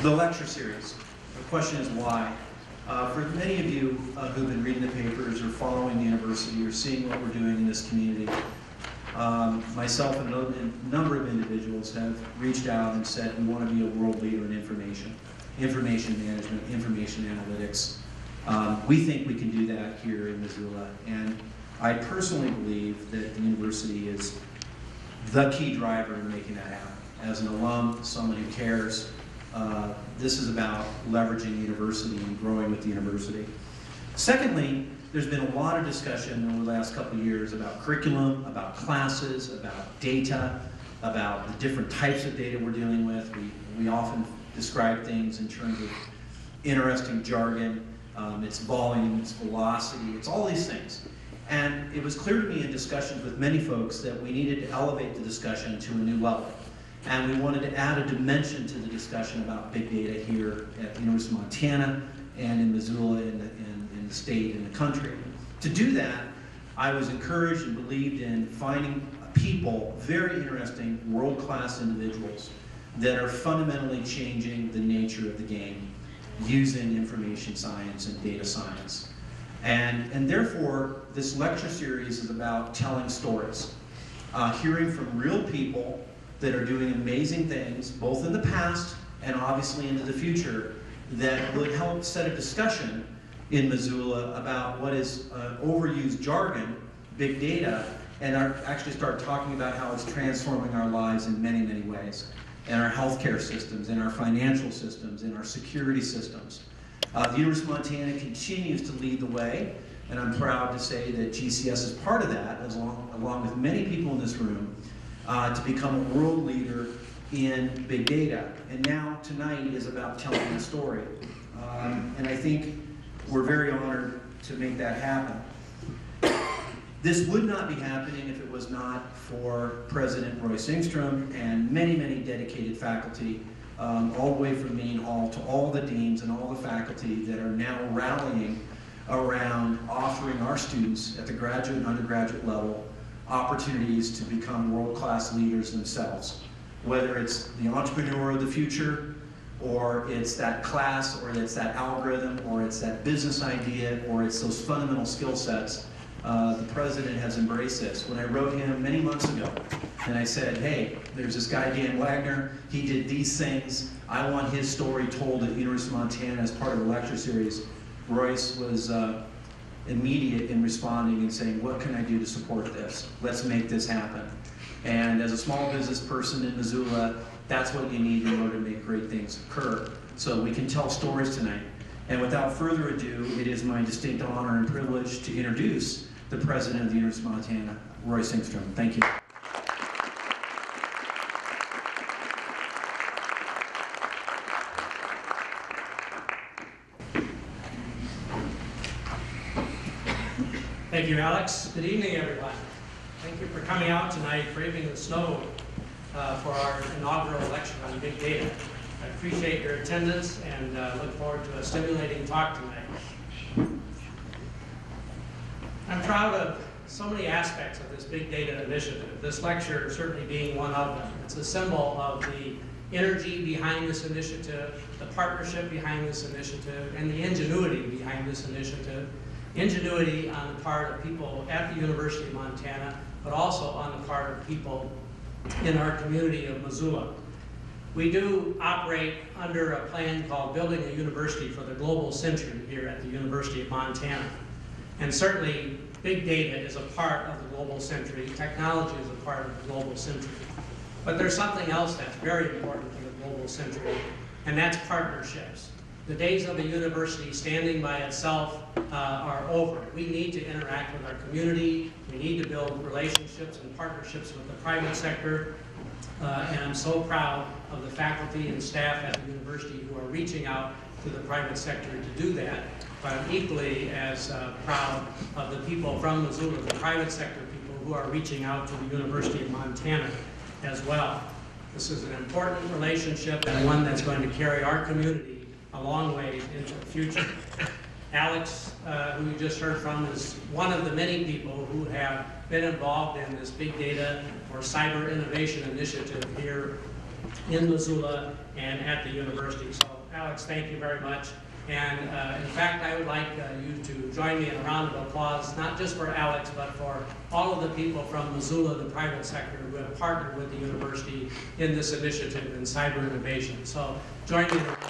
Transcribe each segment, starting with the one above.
The lecture series. The question is why. For many of you who've been reading the papers or following the university or seeing what we're doing in this community, myself and a number of individuals have reached out and said we want to be a world leader in information management, information analytics. We think we can do that here in Missoula, and I personally believe that the university is the key driver in making that happen. As an alum, someone who cares, this is about leveraging the university and growing with the university. Secondly, there's been a lot of discussion over the last couple of years about curriculum, about classes, about data, about the different types of data we're dealing with. We often describe things in terms of interesting jargon, its volume, its velocity, it's all these things. And it was clear to me in discussions with many folks that we needed to elevate the discussion to a new level. And we wanted to add a dimension to the discussion about big data here at the University of Montana and in Missoula, in the state, and the country. To do that, I was encouraged and believed in finding people, very interesting, world-class individuals that are fundamentally changing the nature of the game using information science and data science. And therefore, this lecture series is about telling stories, hearing from real people that are doing amazing things, both in the past and obviously into the future, that would help set a discussion in Missoula about what is overused jargon, big data, and actually start talking about how it's transforming our lives in many, many ways, in our healthcare systems, in our financial systems, in our security systems. The University of Montana continues to lead the way, and I'm proud to say that GCS is part of that, along with many people in this room, to become a world leader in big data. And now tonight is about telling a story. And I think we're very honored to make that happen. This would not be happening if it was not for President Royce Engstrom and many, many dedicated faculty, all the way from Main Hall to all the deans and all the faculty that are now rallying around offering our students at the graduate and undergraduate level opportunities to become world-class leaders themselves. Whether it's the entrepreneur of the future, or it's that class, or it's that algorithm, or it's that business idea, or it's those fundamental skill sets, the president has embraced this. When I wrote him many months ago, and I said, hey, there's this guy, Dan Wagner, he did these things, I want his story told at the University of Montana as part of the lecture series, Royce was immediate in responding and saying, what can I do to support this? Let's make this happen. And as a small business person in Missoula, that's what you need in order to make great things occur. So we can tell stories tonight. And without further ado, it is my distinct honor and privilege to introduce the president of the University of Montana, Royce Engstrom. Thank you. Thank you, Alex. Good evening, everyone. Thank you for coming out tonight, braving the snow for our inaugural lecture on big data. I appreciate your attendance and look forward to a stimulating talk tonight. I'm proud of so many aspects of this big data initiative, this lecture certainly being one of them. It's a symbol of the energy behind this initiative, the partnership behind this initiative, and the ingenuity behind this initiative. Ingenuity on the part of people at the University of Montana, but also on the part of people in our community of Missoula. We do operate under a plan called Building a University for the Global Century here at the University of Montana. And certainly, big data is a part of the global century. Technology is a part of the global century. But there's something else that's very important for the global century, and that's partnerships. The days of a university standing by itself are over. We need to interact with our community. We need to build relationships and partnerships with the private sector. And I'm so proud of the faculty and staff at the university who are reaching out to the private sector to do that. But I'm equally as proud of the people from Missoula, the private sector people who are reaching out to the University of Montana as well. This is an important relationship and one that's going to carry our community a long way into the future. Alex, who you just heard from, is one of the many people who have been involved in this big data or cyber innovation initiative here in Missoula and at the university. So Alex, thank you very much. And in fact, I would like you to join me in a round of applause, not just for Alex, but for all of the people from Missoula, the private sector, who have partnered with the university in this initiative in cyber innovation. So join me in a round.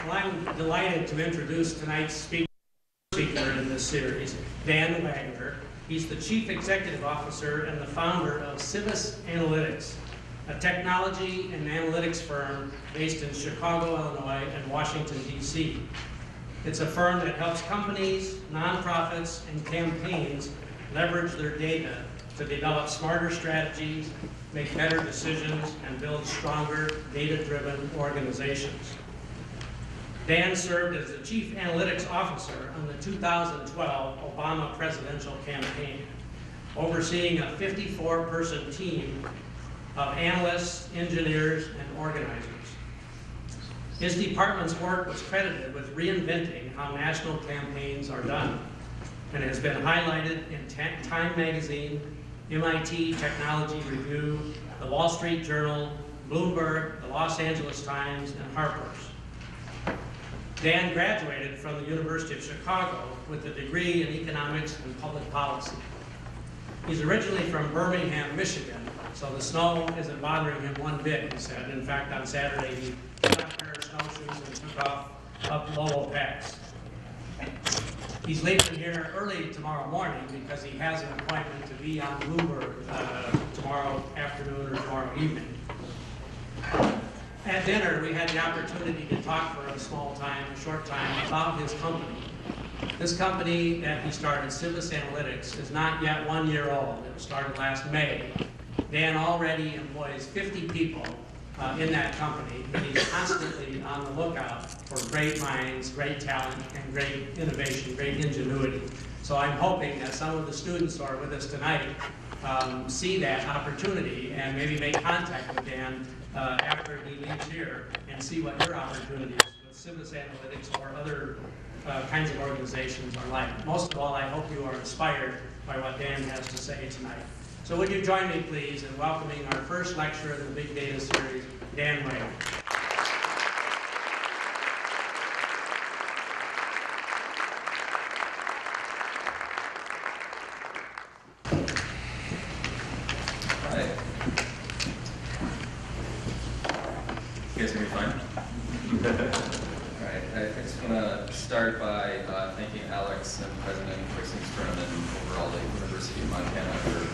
Well, I'm delighted to introduce tonight's speaker in this series, Dan Wagner. He's the Chief Executive Officer and the founder of Civis Analytics, a technology and analytics firm based in Chicago, Illinois, and Washington, D.C. It's a firm that helps companies, nonprofits, and campaigns leverage their data to develop smarter strategies, make better decisions, and build stronger, data-driven organizations. Dan served as the Chief Analytics Officer on the 2012 Obama presidential campaign, overseeing a 54-person team of analysts, engineers, and organizers. His department's work was credited with reinventing how national campaigns are done, and has been highlighted in Time Magazine, MIT Technology Review, the Wall Street Journal, Bloomberg, the Los Angeles Times, and Harper's. Dan graduated from the University of Chicago with a degree in economics and public policy. He's originally from Birmingham, Michigan, so the snow isn't bothering him one bit, he said. In fact, on Saturday, he got a pair of snowshoes and took off up Lowell Pass. He's leaving here early tomorrow morning because he has an appointment to be on Bloomberg tomorrow afternoon or tomorrow evening. At dinner, we had the opportunity to talk for a short time, about his company. This company that he started, Civis Analytics, is not yet 1 year old. It started last May. Dan already employs 50 people in that company, and he's constantly on the lookout for great minds, great talent, and great innovation, great ingenuity. So I'm hoping that some of the students who are with us tonight see that opportunity and maybe make contact with Dan after he leaves here and see what your opportunities with Civis Analytics or other kinds of organizations are like. Most of all, I hope you are inspired by what Dan has to say tonight. So would you join me, please, in welcoming our first lecturer in the Big Data series, Dan Wagner. You guys hear me fine? All right, I just want to start by thanking Alex and President Engstrom and overall the University of Montana for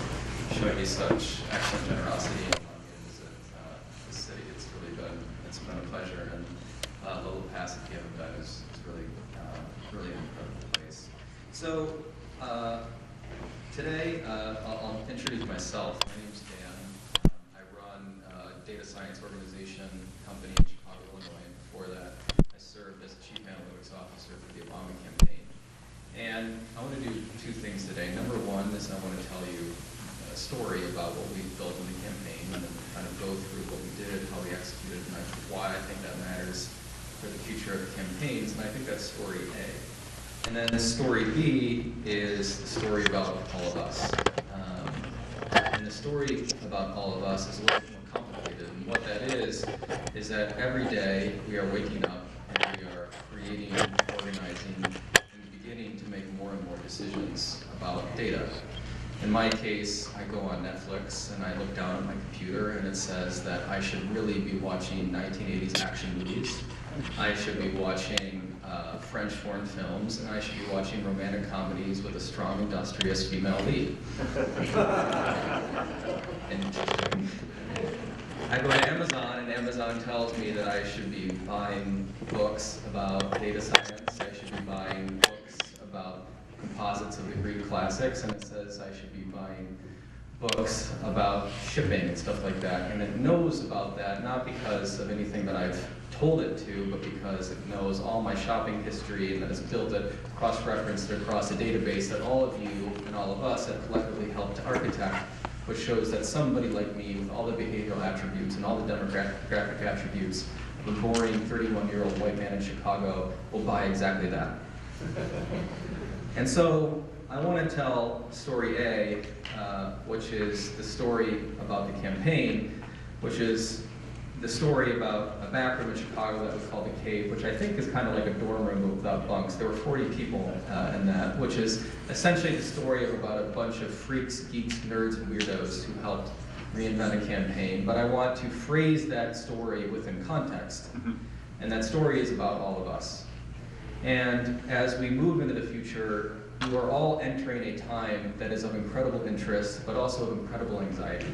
showing me such excellent generosity and allowing me to visit the city. It's really been a pleasure, and Lowell Pass, if you haven't been, is really an incredible place. So today I'll introduce myself. My name's Dan. I run a data science organization company in Chicago, Illinois, and before that I served as Chief Analytics Officer for the Obama campaign. And I want to do two things today. Number one is I want to tell you a story about what we built in the campaign and then kind of go through what we did, how we executed, and why I think that matters for the future of campaigns, and I think that's story A. And then story B is the story about all of us. And the story about all of us is a little bit more complicated, and what that is that every day we are waking up and we are creating, organizing, and beginning to make more and more decisions about data. In my case, I go on Netflix and I look down at my computer and it says that I should really be watching 1980s action movies. I should be watching French foreign films, and I should be watching romantic comedies with a strong, industrious female lead. And I go to Amazon, and Amazon tells me that I should be buying books about data science. I should be buying books about composites of the Greek classics, and it says I should be buying books about shipping and stuff like that. And it knows about that, not because of anything that I've told it to, but because it knows all my shopping history and that it's built it, cross-referenced it across a database that all of you and all of us have collectively helped to architect, which shows that somebody like me with all the behavioral attributes and all the demographic attributes of a boring 31-year-old white man in Chicago will buy exactly that. And so I want to tell story A, which is the story about the campaign, which is the story about a back room in Chicago that we call the Cave, which I think is kind of like a dorm room without bunks. There were 40 people in that, which is essentially the story of about a bunch of freaks, geeks, nerds, and weirdos who helped reinvent a campaign. But I want to phrase that story within context. And that story is about all of us. And as we move into the future, you are all entering a time that is of incredible interest, but also of incredible anxiety.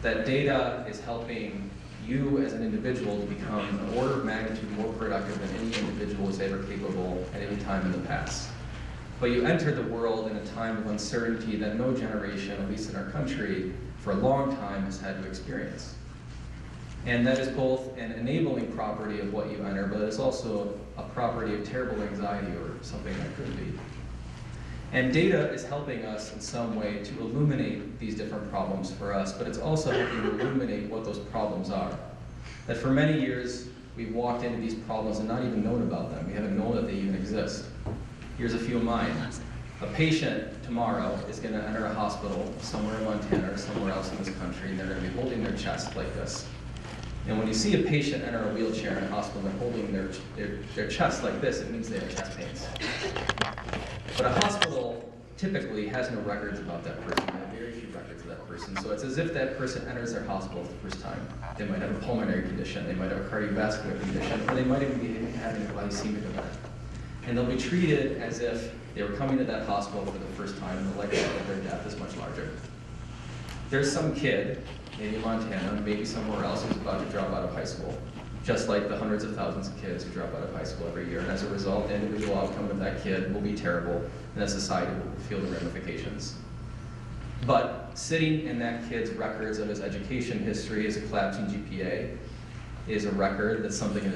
That data is helping you as an individual to become an order of magnitude more productive than any individual was ever capable at any time in the past. But you enter the world in a time of uncertainty that no generation, at least in our country, for a long time has had to experience. And that is both an enabling property of what you enter, but it's also a property of terrible anxiety or something that could be. And data is helping us in some way to illuminate these different problems for us, but it's also helping to illuminate what those problems are. That for many years, we've walked into these problems and not even known about them. We haven't known that they even exist. Here's a few of mine. A patient tomorrow is going to enter a hospital somewhere in Montana or somewhere else in this country, and they're going to be holding their chest like this. And when you see a patient enter a wheelchair in a hospital and they're holding their chest like this, it means they have chest pains. But a hospital typically has no records about that person. They have very few records of that person. So it's as if that person enters their hospital for the first time. They might have a pulmonary condition, they might have a cardiovascular condition, or they might even be having a glycemic event. And they'll be treated as if they were coming to that hospital for the first time, and the likelihood of their death is much larger. There's some kid, maybe in Montana, maybe somewhere else, who's about to drop out of high school, just like the hundreds of thousands of kids who drop out of high school every year. And as a result, the individual outcome of that kid will be terrible, and that society will feel the ramifications. But sitting in that kid's records of his education history as a collapsing GPA is a record that something in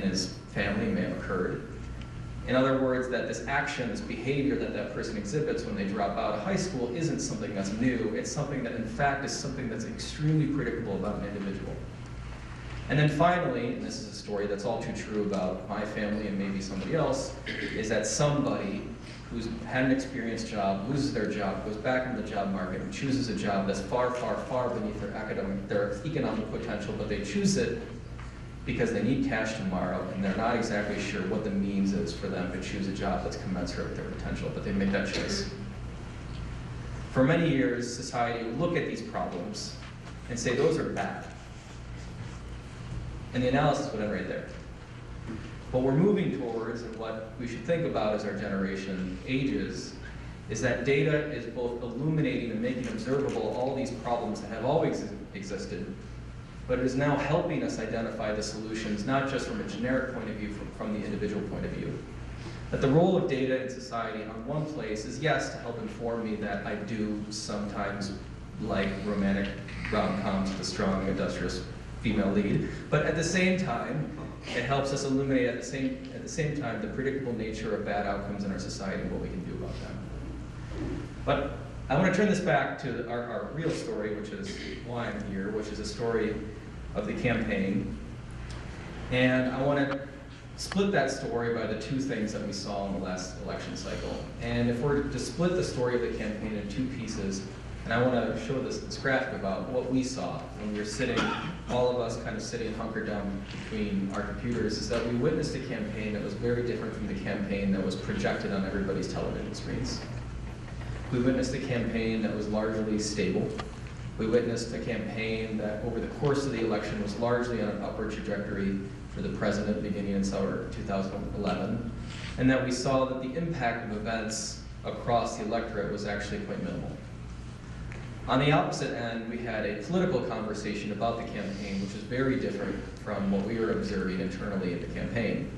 his family may have occurred. In other words, that this action, this behavior that that person exhibits when they drop out of high school isn't something that's new. It's something that, in fact, is something that's extremely predictable about an individual. And then finally, and this is a story that's all too true about my family and maybe somebody else, is that somebody who's had an experienced job, loses their job, goes back into the job market, and chooses a job that's far, far, far beneath their economic potential, but they choose it because they need cash tomorrow, and they're not exactly sure what the means is for them to choose a job that's commensurate with their potential, but they make that choice. For many years, society would look at these problems and say, those are bad. And the analysis would end right there. What we're moving towards, and what we should think about as our generation ages, is that data is both illuminating and making observable all these problems that have always existed, but it is now helping us identify the solutions, not just from a generic point of view, from the individual point of view. That the role of data in society on one place is, yes, to help inform me that I do sometimes like romantic rom-coms with a strong, industrious female lead, but at the same time, it helps us illuminate at the same time the predictable nature of bad outcomes in our society and what we can do about them. But I want to turn this back to our real story, which is why I'm here, which is a story of the campaign. And I want to split that story by the two things that we saw in the last election cycle. And if we're to split the story of the campaign in two pieces, and I want to show this graphic about what we saw when we were sitting, all of us kind of sitting hunkered down between our computers, is that we witnessed a campaign that was very different from the campaign that was projected on everybody's television screens. We witnessed a campaign that was largely stable. We witnessed a campaign that over the course of the election was largely on an upward trajectory for the president beginning in summer 2011, and that we saw that the impact of events across the electorate was actually quite minimal. On the opposite end, we had a political conversation about the campaign, which is very different from what we were observing internally in the campaign.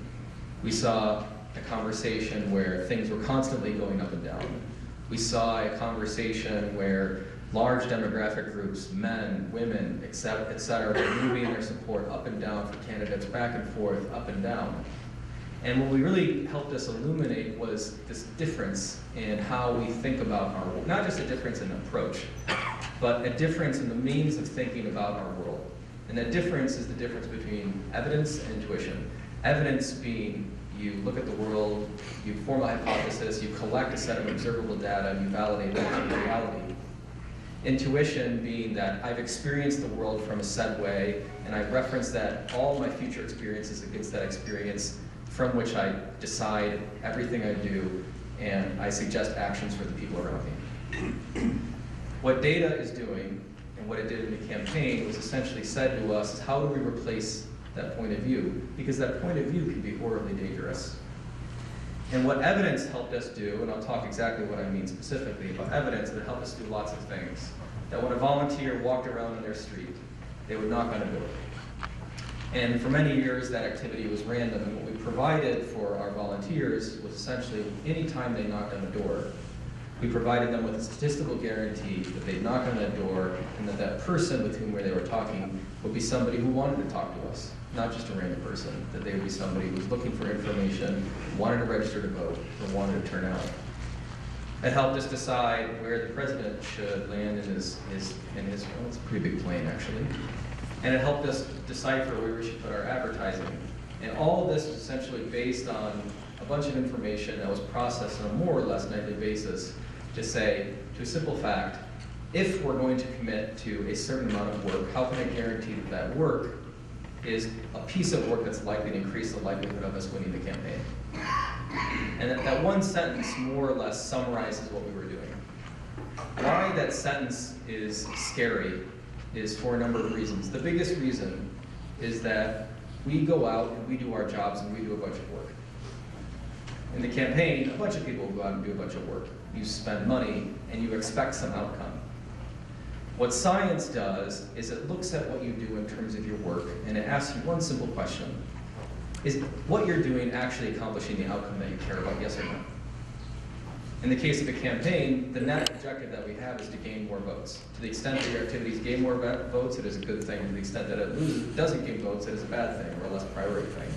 We saw a conversation where things were constantly going up and down. We saw a conversation where large demographic groups, men, women, et cetera, were moving their support up and down for candidates, back and forth, up and down. And what really helped us illuminate was this difference in how we think about our world. Not just a difference in approach, but a difference in the means of thinking about our world. And that difference is the difference between evidence and intuition. Evidence being you look at the world, you form a hypothesis, you collect a set of observable data, and you validate that in reality. Intuition being that I've experienced the world from a set way, and I reference that all my future experiences against that experience, from which I decide everything I do, and I suggest actions for the people around me. What data is doing, and what it did in the campaign, was essentially said to us, is how do we replace that point of view? Because that point of view can be horribly dangerous. And what evidence helped us do, and I'll talk exactly what I mean specifically about evidence, it helped us do lots of things. That when a volunteer walked around on their street, they would knock on a door. And for many years, that activity was random, and what we provided for our volunteers was essentially any time they knocked on the door, we provided them with a statistical guarantee that they'd knock on that door, and that that person with whom they were talking would be somebody who wanted to talk to us, not just a random person, that they would be somebody who was looking for information, wanted to register to vote, or wanted to turn out. It helped us decide where the president should land in his well, it's a pretty big plane, actually. And it helped us decipher where we should put our advertising. And all of this is essentially based on a bunch of information that was processed on a more or less nightly basis to say, to a simple fact, if we're going to commit to a certain amount of work, how can I guarantee that that work is a piece of work that's likely to increase the likelihood of us winning the campaign? And that one sentence more or less summarizes what we were doing. Why that sentence is scary is for a number of reasons. The biggest reason is that we go out and we do our jobs and we do a bunch of work. In the campaign, a bunch of people go out and do a bunch of work. You spend money and you expect some outcome. What science does is it looks at what you do in terms of your work and it asks you one simple question. Is what you're doing actually accomplishing the outcome that you care about, yes or no? In the case of a campaign, the net objective that we have is to gain more votes. To the extent that your activities gain more votes, it is a good thing. To the extent that it doesn't gain votes, it is a bad thing, or a less priority thing.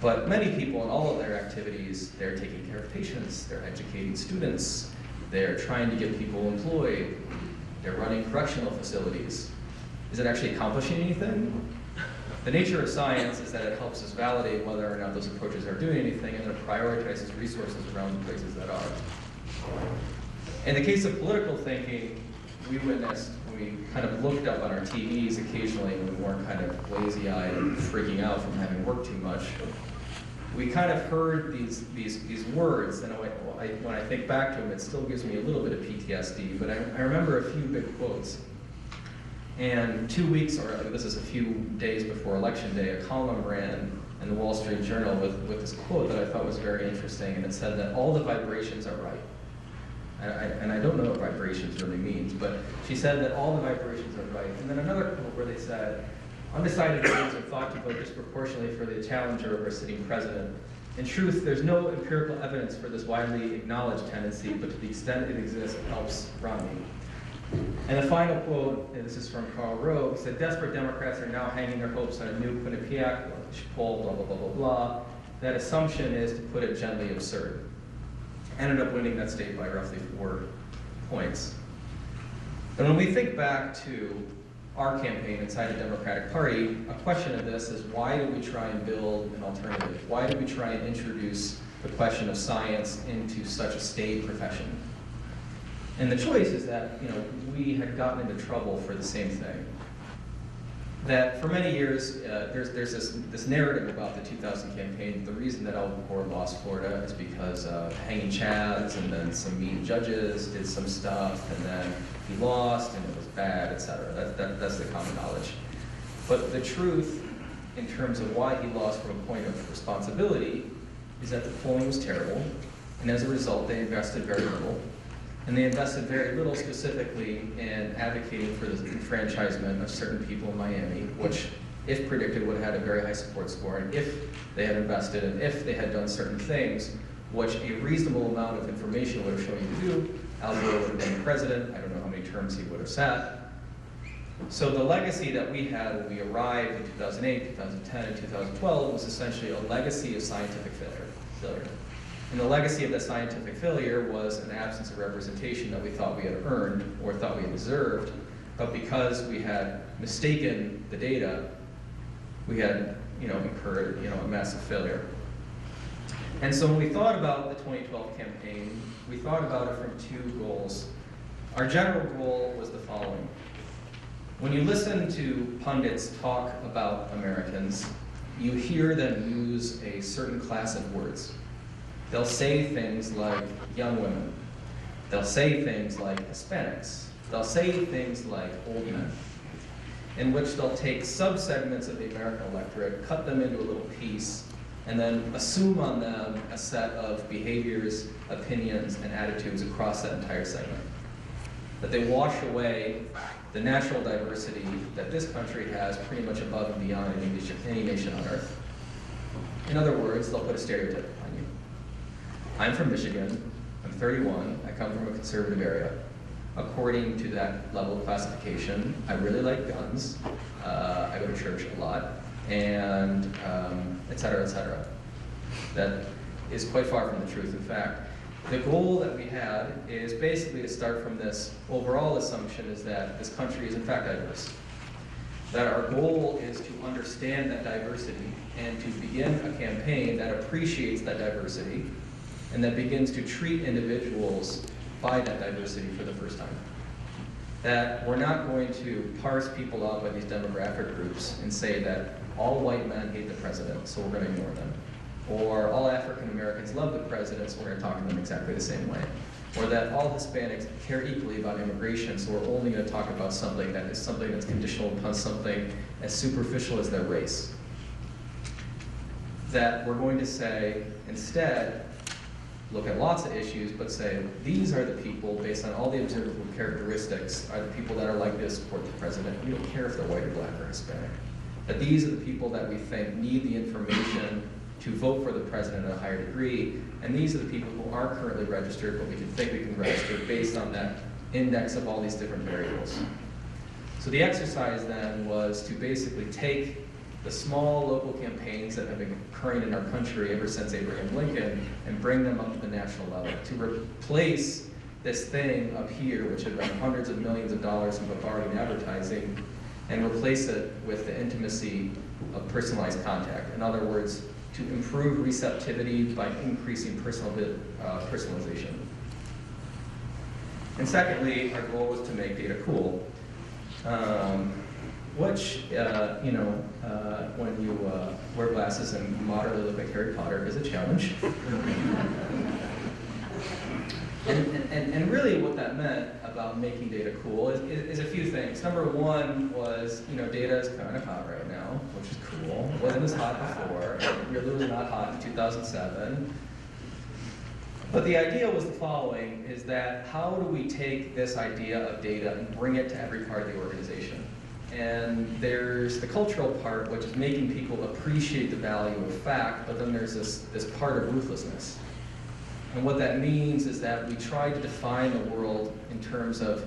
But many people in all of their activities, they're taking care of patients, they're educating students, they're trying to get people employed, they're running correctional facilities. Is it actually accomplishing anything? The nature of science is that it helps us validate whether or not those approaches are doing anything, and then it prioritizes resources around the places that are. In the case of political thinking, we witnessed, we kind of looked up on our TVs occasionally when we weren't kind of lazy-eyed and freaking out from having worked too much. We kind of heard these words, and when I think back to them, it still gives me a little bit of PTSD, but I remember a few big quotes. And 2 weeks, or this is a few days before Election Day, a column ran in the Wall Street Journal with this quote that I thought was very interesting, and it said that all the vibrations are right. And I don't know what vibrations really means, but she said that all the vibrations are right. And then another quote where they said, undecided voters are thought to vote disproportionately for the challenger over sitting president. In truth, there's no empirical evidence for this widely acknowledged tendency, but to the extent it exists, it helps Romney. And the final quote, and this is from Karl Rove, said, desperate Democrats are now hanging their hopes on a new Quinnipiac poll, blah, blah, blah, blah, blah. That assumption is, to put it gently, absurd. Ended up winning that state by roughly 4 points. And when we think back to our campaign inside the Democratic Party, a question of this is, why do we try and build an alternative? Why do we try and introduce the question of science into such a staid profession? And the choice is that, we had gotten into trouble for the same thing. That for many years, there's this narrative about the 2000 campaign. The reason that Al Gore lost Florida is because of hanging chads, and then some mean judges did some stuff, and then he lost, and it was bad, etc. That's the common knowledge. But the truth, in terms of why he lost from a point of responsibility, is that the polling was terrible, and as a result, they invested very little. And they invested very little specifically in advocating for the enfranchisement of certain people in Miami, which, if predicted, would have had a very high support score. And if they had invested and if they had done certain things, which a reasonable amount of information would have shown you to do, Al Gore would have been president. I don't know how many terms he would have sat. So the legacy that we had when we arrived in 2008, 2010, and 2012 was essentially a legacy of scientific failure. And the legacy of that scientific failure was an absence of representation that we thought we had earned or thought we had deserved, but because we had mistaken the data, we had incurred a massive failure. And so when we thought about the 2012 campaign, we thought about it from two goals. Our general goal was the following. When you listen to pundits talk about Americans, you hear them use a certain class of words. They'll say things like young women. They'll say things like Hispanics. They'll say things like old men, in which they'll take subsegments of the American electorate, cut them into a little piece, and then assume on them a set of behaviors, opinions, and attitudes across that entire segment. That they wash away the natural diversity that this country has pretty much above and beyond any nation on earth. In other words, they'll put a stereotype on you. I'm from Michigan, I'm 31, I come from a conservative area. According to that level of classification, I really like guns, I go to church a lot, and et cetera, et cetera. That is quite far from the truth. In fact, the goal that we had is basically to start from this overall assumption is that this country is in fact diverse. That our goal is to understand that diversity and to begin a campaign that appreciates that diversity and that begins to treat individuals by that diversity for the first time. That we're not going to parse people out by these demographic groups and say that all white men hate the president, so we're going to ignore them. Or all African Americans love the president, so we're going to talk to them exactly the same way. Or that all Hispanics care equally about immigration, so we're only going to talk about something that is something that's conditional upon something as superficial as their race. That we're going to say, instead, look at lots of issues, but say, these are the people, based on all the observable characteristics, are the people that are likely to support the president. We don't care if they're white or black or Hispanic. That these are the people that we think need the information to vote for the president at a higher degree, and these are the people who aren't currently registered, but we can register based on that index of all these different variables. So the exercise then was to basically take the small local campaigns that have been occurring in our country ever since Abraham Lincoln and bring them up to the national level, to replace this thing up here, which had been hundreds of millions of dollars in bombarding advertising, and replace it with the intimacy of personalized contact. In other words, to improve receptivity by increasing personalization. And secondly, our goal was to make data cool. Which, when you wear glasses and moderately look like Harry Potter is a challenge. and really what that meant about making data cool is a few things. Number one was, data is kind of hot right now, which is cool. It wasn't as hot before. It really was not hot in 2007. But the idea was the following, is that how do we take this idea of data and bring it to every part of the organization? And there's the cultural part, which is making people appreciate the value of fact, but then there's this part of ruthlessness. And what that means is that we try to define the world in terms of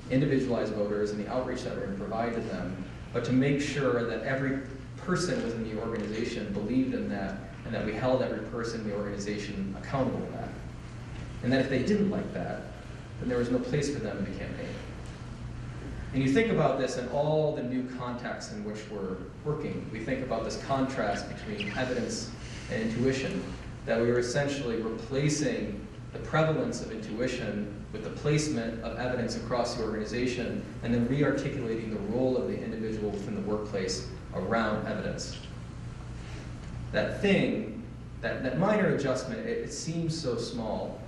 individualized voters and the outreach that we're going to provide to them, but to make sure that every person within the organization believed in that, and that we held every person in the organization accountable to that. And that if they didn't like that, then there was no place for them in the campaign. And you think about this in all the new contexts in which we're working. We think about this contrast between evidence and intuition, that we were essentially replacing the prevalence of intuition with the placement of evidence across the organization, and then re-articulating the role of the individual within the workplace around evidence. That thing, that minor adjustment, it seems so small,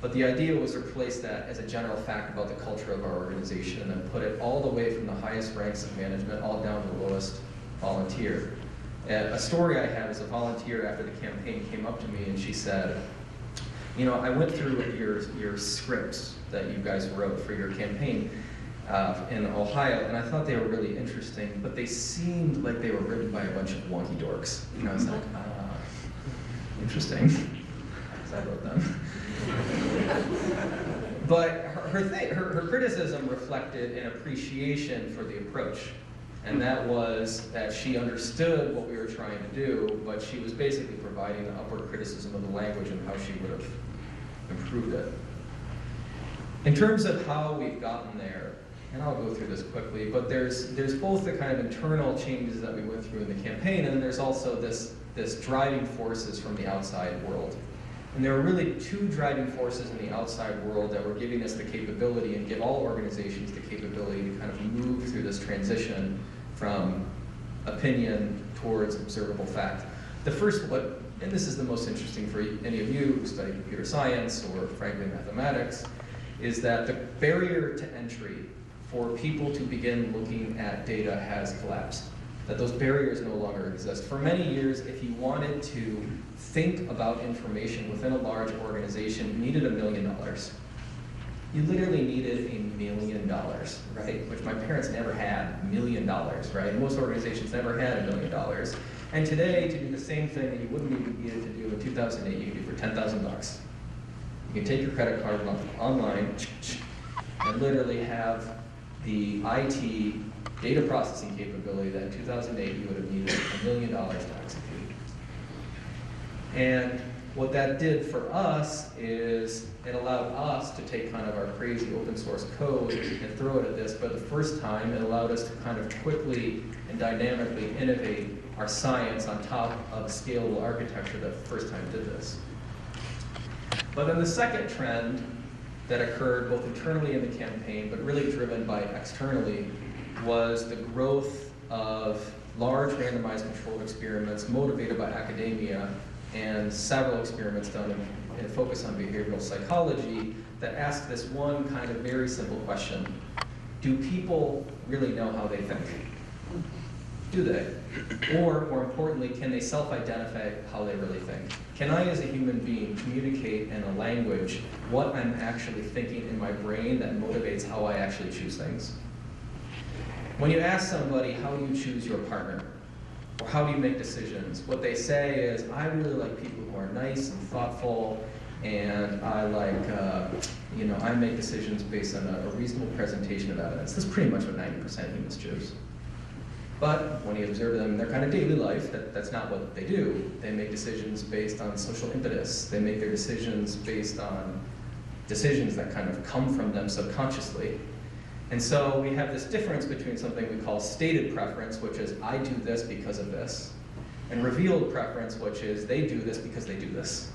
but the idea was to replace that as a general fact about the culture of our organization and then put it all the way from the highest ranks of management all down to the lowest volunteer. A story I have is a volunteer after the campaign came up to me and she said, I went through your scripts that you guys wrote for your campaign in Ohio, and I thought they were really interesting, but they seemed like they were written by a bunch of wonky dorks. I was like, interesting, because I wrote them. But her criticism reflected an appreciation for the approach. And that was that she understood what we were trying to do, but she was basically providing an upward criticism of the language and how she would have improved it. In terms of how we've gotten there, and I'll go through this quickly, but there's both the kind of internal changes that we went through in the campaign, and there's also this this driving forces from the outside world. And there are really two driving forces in the outside world that were giving us the capability and give all organizations the capability to kind of move through this transition from opinion towards observable fact. The first one, and this is the most interesting for any of you who study computer science or frankly mathematics, is that the barrier to entry for people to begin looking at data has collapsed. That those barriers no longer exist. For many years, if you wanted to think about information within a large organization, you needed $1 million. You literally needed $1 million, right? Which my parents never had, $1 million, right? Most organizations never had $1 million. And today, to do the same thing that you wouldn't even need it to do in 2008, you can do for $10,000. You can take your credit card online and literally have the IT data processing capability that in 2008 you would have needed $1 million to execute. And what that did for us is it allowed us to take kind of our crazy open source code and throw it at this, but the first time it allowed us to kind of quickly and dynamically innovate our science on top of scalable architecture that the first time did this. But then the second trend that occurred both internally in the campaign, but really driven by externally, was the growth of large randomized controlled experiments motivated by academia and several experiments done in focus on behavioral psychology that ask this one kind of very simple question. Do people really know how they think? Do they? Or, more importantly, can they self-identify how they really think? Can I, as a human being, communicate in a language what I'm actually thinking in my brain that motivates how I actually choose things? When you ask somebody, how do you choose your partner? Or how do you make decisions? What they say is, I really like people who are nice and thoughtful, and I like, I make decisions based on a reasonable presentation of evidence. That's pretty much what 90% of humans choose. But when you observe them in their kind of daily life, that's not what they do. They make decisions based on social impetus. They make their decisions based on decisions that kind of come from them subconsciously. And so we have this difference between something we call stated preference, which is I do this because of this, and revealed preference, which is they do this because they do this.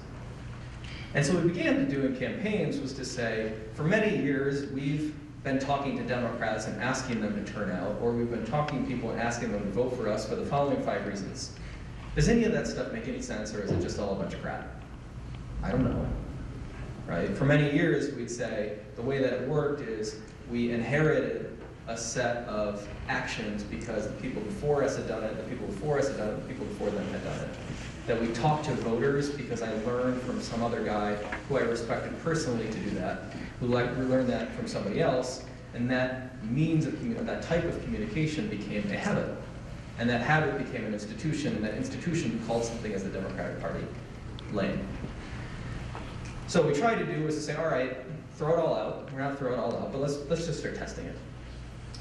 And so what we began to do in campaigns was to say, for many years, we've been talking to Democrats and asking them to turn out, or we've been talking to people and asking them to vote for us for the following 5 reasons. Does any of that stuff make any sense, or is it just all a bunch of crap? I don't know, right? For many years, we'd say the way that it worked is we inherited a set of actions because the people before us had done it, the people before us had done it, the people before them had done it. That we talked to voters because I learned from some other guy who I respected personally to do that, who learned that from somebody else, and that means of that type of communication became a habit. And that habit became an institution, and that institution called something as the Democratic Party lame. So what we tried to do was to say, all right, throw it all out. We're not throwing it all out, but let's just start testing it.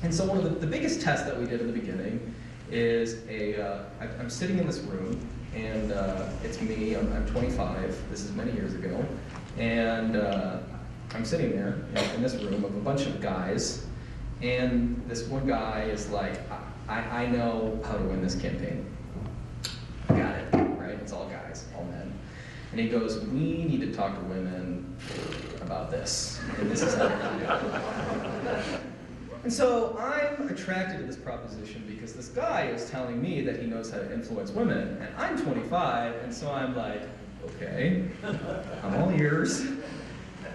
And so one of the biggest tests that we did in the beginning is I'm sitting in this room, and it's me, I'm 25, this is many years ago, and I'm sitting there in this room of a bunch of guys, and this one guy is like, I know how to win this campaign. Got it, right? It's all guys, all men. And he goes, we need to talk to women about this, and this is how we're going to do it. And so I'm attracted to this proposition because this guy is telling me that he knows how to influence women, and I'm 25, and so I'm like, okay, I'm all ears.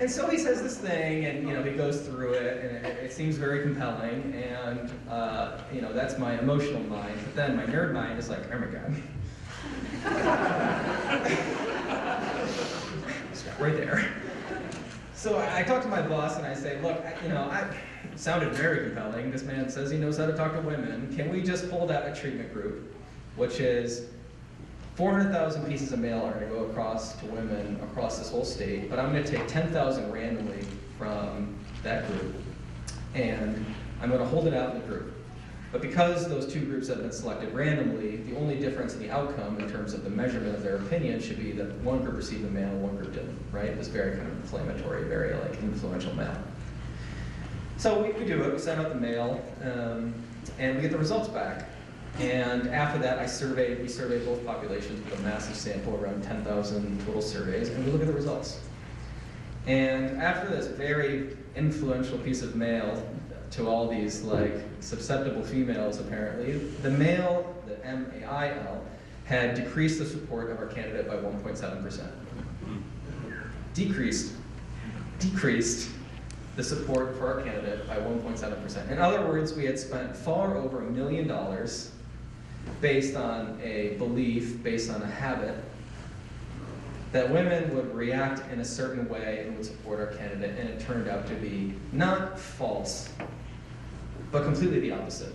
And so he says this thing, and he goes through it, and it seems very compelling, and that's my emotional mind. But then my nerd mind is like, oh my god, stop right there. So I talk to my boss, and I say, look, it sounded very compelling. This man says he knows how to talk to women. Can we just hold out a treatment group, which is 400,000 pieces of mail are going to go across to women across this whole state, but I'm going to take 10,000 randomly from that group, and I'm going to hold it out in the group. But because those two groups have been selected randomly, the only difference in the outcome in terms of the measurement of their opinion should be that one group received the mail, one group didn't, right? This very kind of inflammatory, very influential mail. So we do it, we send out the mail, and we get the results back. And after that, we surveyed both populations with a massive sample, around 10,000 total surveys, and we look at the results. And after this very influential piece of mail to all these like susceptible females, apparently, the male, the MAIL, had decreased the support of our candidate by 1.7%. Decreased the support for our candidate by 1.7%. In other words, we had spent far over $1 million based on a belief, based on a habit, that women would react in a certain way and would support our candidate, and it turned out to be not false, but completely the opposite.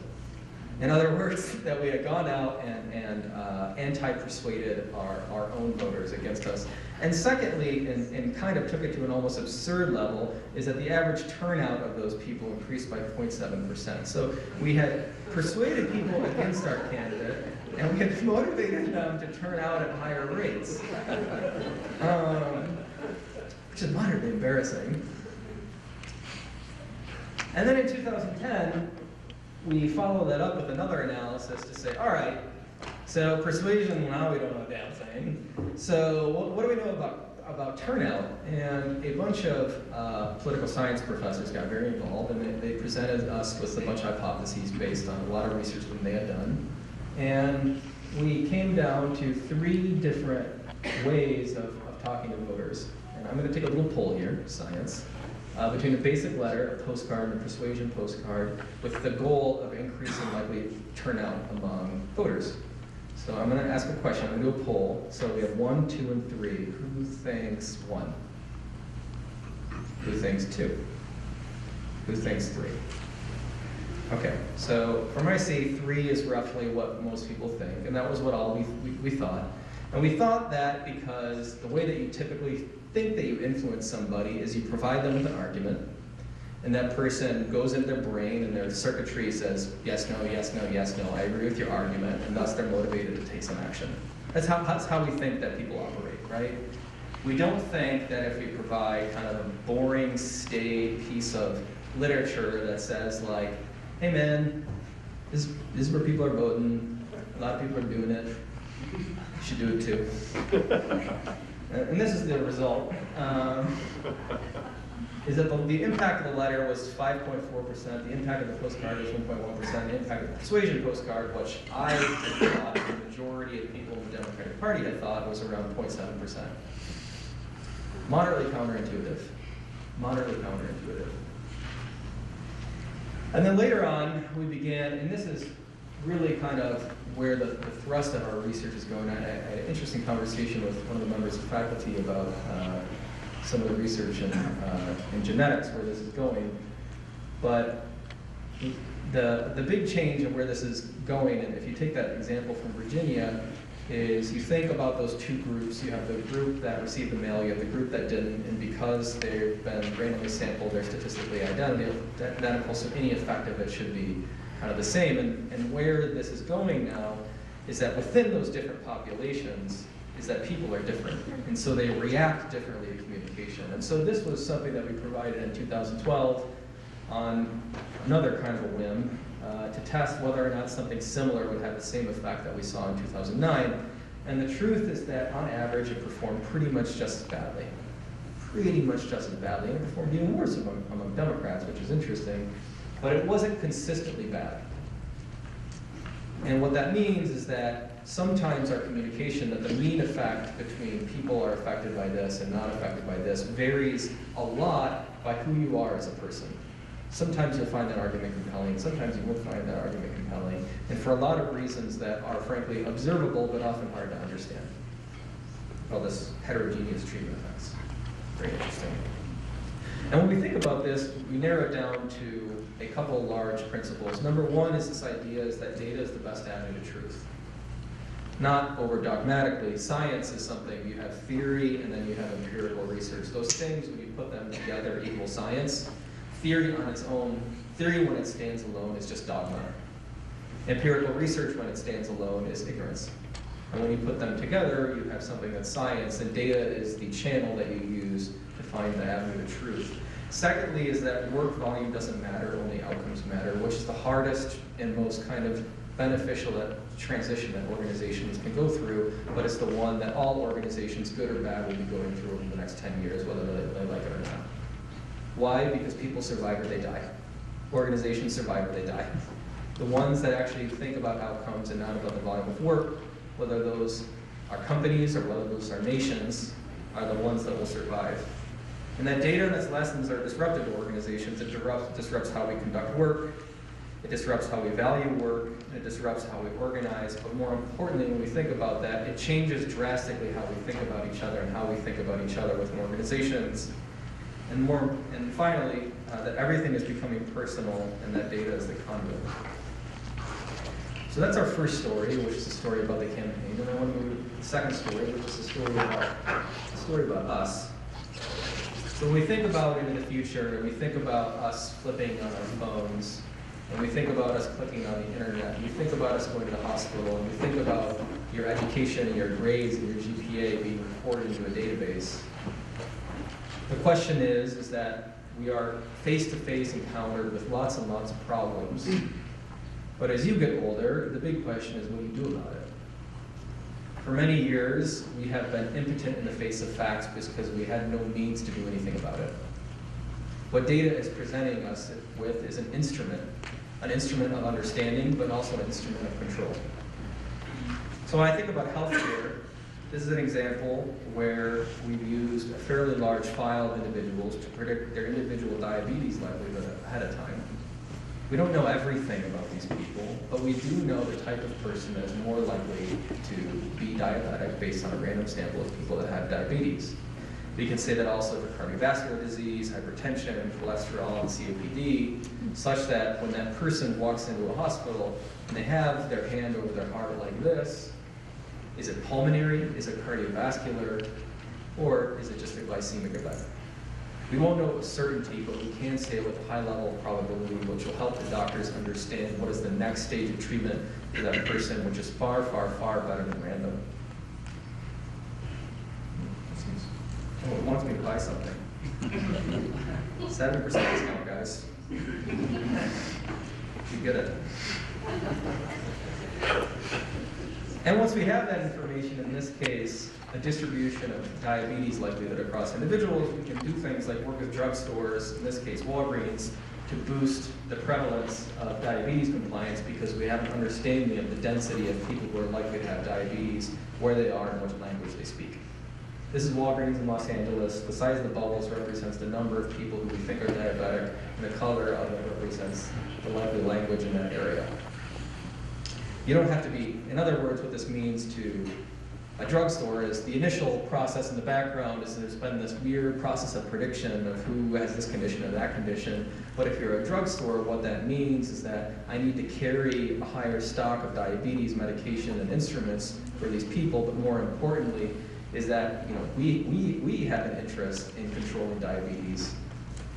In other words, that we had gone out and anti-persuaded our own voters against us. And secondly, and kind of took it to an almost absurd level, is that the average turnout of those people increased by 0.7%. So we had persuaded people against our candidate, and we had motivated them to turn out at higher rates, which is moderately embarrassing. And then in 2010, we followed that up with another analysis to say, all right, so persuasion, now we don't know a damn thing. So what do we know about turnout? And a bunch of political science professors got very involved, and they presented us with a bunch of hypotheses based on a lot of research that they had done. And we came down to 3 different ways of talking to voters. And I'm going to take a little poll here, science. Between a basic letter, a postcard, and a persuasion postcard, with the goal of increasing likely turnout among voters. So I'm going to ask a question. I'm going to do a poll. So we have 1, 2, and 3. Who thinks 1? Who thinks 2? Who thinks 3? Okay, so from my seat, 3 is roughly what most people think, and that was what all we thought. And we thought that because the way that you typically think that you influence somebody is you provide them with an argument, and that person goes into their brain and their circuitry says, yes, no, yes, no, yes, no, I agree with your argument, and thus they're motivated to take some action. That's how we think that people operate, right? We don't think that if we provide kind of a boring, staid piece of literature that says like, hey man, this is where people are voting, a lot of people are doing it, you should do it too. And this is the result, is that the impact of the letter was 5.4%, the impact of the postcard was 1.1%, the impact of the persuasion postcard, which I thought the majority of people in the Democratic Party had thought was around 0.7%. Moderately counterintuitive. Moderately counterintuitive. And then later on, we began, and this is really kind of where the thrust of our research is going. I had an interesting conversation with one of the members of faculty about some of the research in genetics, where this is going. But the big change in where this is going, and if you take that example from Virginia, is you think about those 2 groups. You have the group that received the mail, you have the group that didn't, and because they've been randomly sampled, they're statistically identical, so any effect of it should be kind of the same. And where this is going now is that within those different populations is that people are different, and so they react differently to communication. And so this was something that we provided in 2012 on another kind of a whim, to test whether or not something similar would have the same effect that we saw in 2009. And the truth is that on average it performed pretty much just as badly. Pretty much just as badly, and it performed even worse among Democrats, which is interesting, but it wasn't consistently bad. And what that means is that sometimes our communication, that the mean effect between people are affected by this and not affected by this, varies a lot by who you are as a person. Sometimes you'll find that argument compelling, sometimes you won't find that argument compelling, and for a lot of reasons that are frankly observable but often hard to understand. Well, this heterogeneous treatment effects. Very interesting. And when we think about this, we narrow it down to a couple large principles. Number 1 is this idea is that data is the best avenue to truth. Not over dogmatically. Science is something, you have theory and then you have empirical research. Those things, when you put them together, equal science. Theory on its own, theory when it stands alone is just dogma. Empirical research when it stands alone is ignorance. And when you put them together, you have something that's science, and data is the channel that you use to find the avenue to truth. Secondly is that work volume doesn't matter, only outcomes matter, which is the hardest and most kind of beneficial transition that organizations can go through, but it's the one that all organizations, good or bad, will be going through over the next 10 years, whether they like it or not. Why? Because people survive or they die. Organizations survive or they die. The ones that actually think about outcomes and not about the volume of work, whether those are companies or whether those are nations, are the ones that will survive. And that data and its lessons are disruptive to organizations. It disrupts how we conduct work, it disrupts how we value work, and it disrupts how we organize. But more importantly, when we think about that, it changes drastically how we think about each other and how we think about each other within organizations. And finally, that everything is becoming personal and that data is the conduit. So that's our first story, which is a story about the campaign. And I want to move to the second story, which is a story about us. So when we think about into the future, and we think about us flipping on our phones, and we think about us clicking on the internet, and we think about us going to the hospital, and we think about your education and your grades and your GPA being recorded into a database, the question is that we are face-to-face encountered with lots and lots of problems. But as you get older, the big question is, what do you do about it? For many years, we have been impotent in the face of facts because we had no means to do anything about it. What data is presenting us with is an instrument of understanding, but also an instrument of control. So when I think about healthcare, this is an example where we've used a fairly large file of individuals to predict their individual diabetes likelihood ahead of time. We don't know everything about these people, but we do know the type of person that is more likely to be diabetic based on a random sample of people that have diabetes. We can say that also for cardiovascular disease, hypertension, cholesterol, and COPD, such that when that person walks into a hospital and they have their hand over their heart like this, is it pulmonary, is it cardiovascular, or is it just a glycemic event? We won't know with certainty, but we can say with a high level of probability, which will help the doctors understand what is the next stage of treatment for that person, which is far, far, far better than random. Oh, it wants me to buy something. 7% discount, guys. You get it. And once we have that information, in this case, a distribution of diabetes likelihood across individuals, we can do things like work with drugstores, in this case Walgreens, to boost the prevalence of diabetes compliance because we have an understanding of the density of people who are likely to have diabetes, where they are, and what language they speak. This is Walgreens in Los Angeles. The size of the bubbles represents the number of people who we think are diabetic, and the color of it represents the likely language in that area. You don't have to be, in other words, what this means to a drugstore is the initial process in the background is there's been this weird process of prediction of who has this condition or that condition. But if you're a drugstore, what that means is that I need to carry a higher stock of diabetes medication and instruments for these people, but more importantly is that we have an interest in controlling diabetes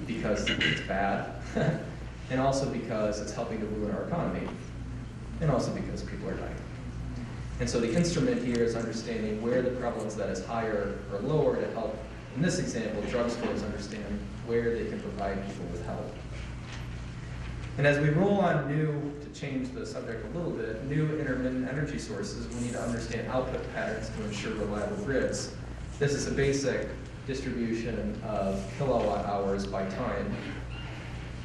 because it's bad, and also because it's helping to ruin our economy, and also because people are dying. And so the instrument here is understanding where the prevalence that is higher or lower to help, in this example, drugstores understand where they can provide people with help. And as we roll on new, to change the subject a little bit, new intermittent energy sources, we need to understand output patterns to ensure reliable grids. This is a basic distribution of kilowatt hours by time,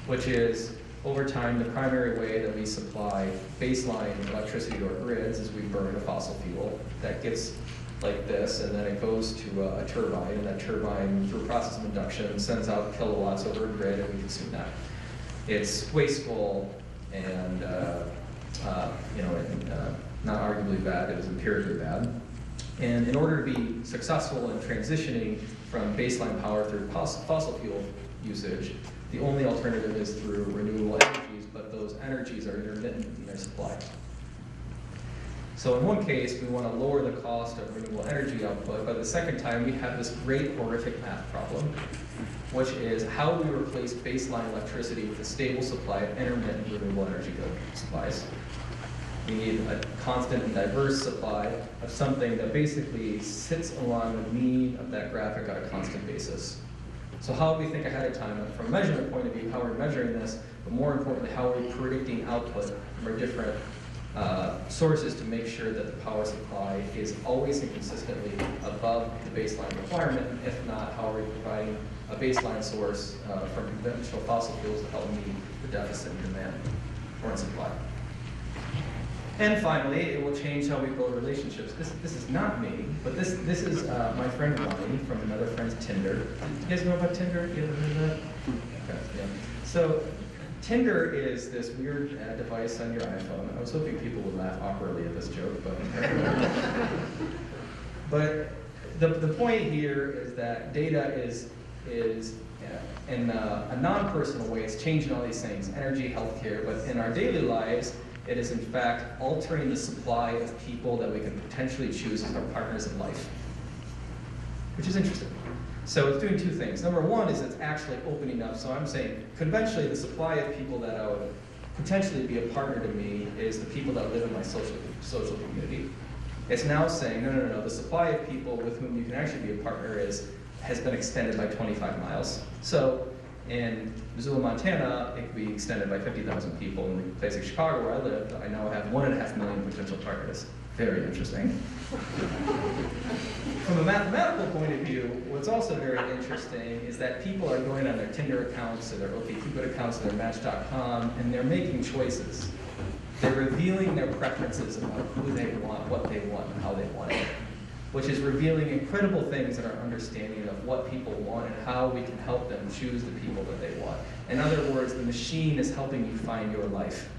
which is over time, the primary way that we supply baseline electricity to our grids is we burn a fossil fuel that gets like this, and then it goes to a turbine, and that turbine, through a process of induction, sends out kilowatts over a grid, and we consume that. It's wasteful and not arguably bad, it is empirically bad. And in order to be successful in transitioning from baseline power through fossil fuel usage, the only alternative is through renewable energies, but those energies are intermittent in their supply. So in one case, we want to lower the cost of renewable energy output, but the second time we have this great horrific math problem, which is how do we replace baseline electricity with a stable supply of intermittent renewable energy supplies. We need a constant and diverse supply of something that basically sits along the mean of that graphic on a constant basis. So how we think ahead of time, from a measurement point of view, how we're measuring this, but more importantly, how are we predicting output from our different sources to make sure that the power supply is always and consistently above the baseline requirement. If not, how are we providing a baseline source from conventional fossil fuels to help meet the deficit in demand or in supply? And finally, it will change how we build relationships. This is not me, but this is my friend Ronnie from another friend's Tinder. Do you guys know about Tinder? You ever heard of that? Okay, yeah. So Tinder is this weird device on your iPhone. I was hoping people would laugh awkwardly at this joke, but the point here is that data is in a non-personal way, it's changing all these things, energy, healthcare, but in our daily lives, it is in fact altering the supply of people that we can potentially choose as our partners in life, which is interesting. So it's doing two things. Number one is it's actually opening up. So I'm saying conventionally the supply of people that I would potentially be a partner to me is the people that live in my social community. It's now saying, no, the supply of people with whom you can actually be a partner has been extended by 25 miles. So in Missoula, Montana, it could be extended by 50,000 people. In the place of Chicago where I lived, I now have 1.5 million potential partners. Very interesting. From a mathematical point of view, what's also very interesting is that people are going on their Tinder accounts or their OkCupid accounts or their Match.com, and they're making choices. They're revealing their preferences about who they want, what they want, and how they want it, which is revealing incredible things in our understanding of what people want and how we can help them choose the people that they want. In other words, the machine is helping you find your life.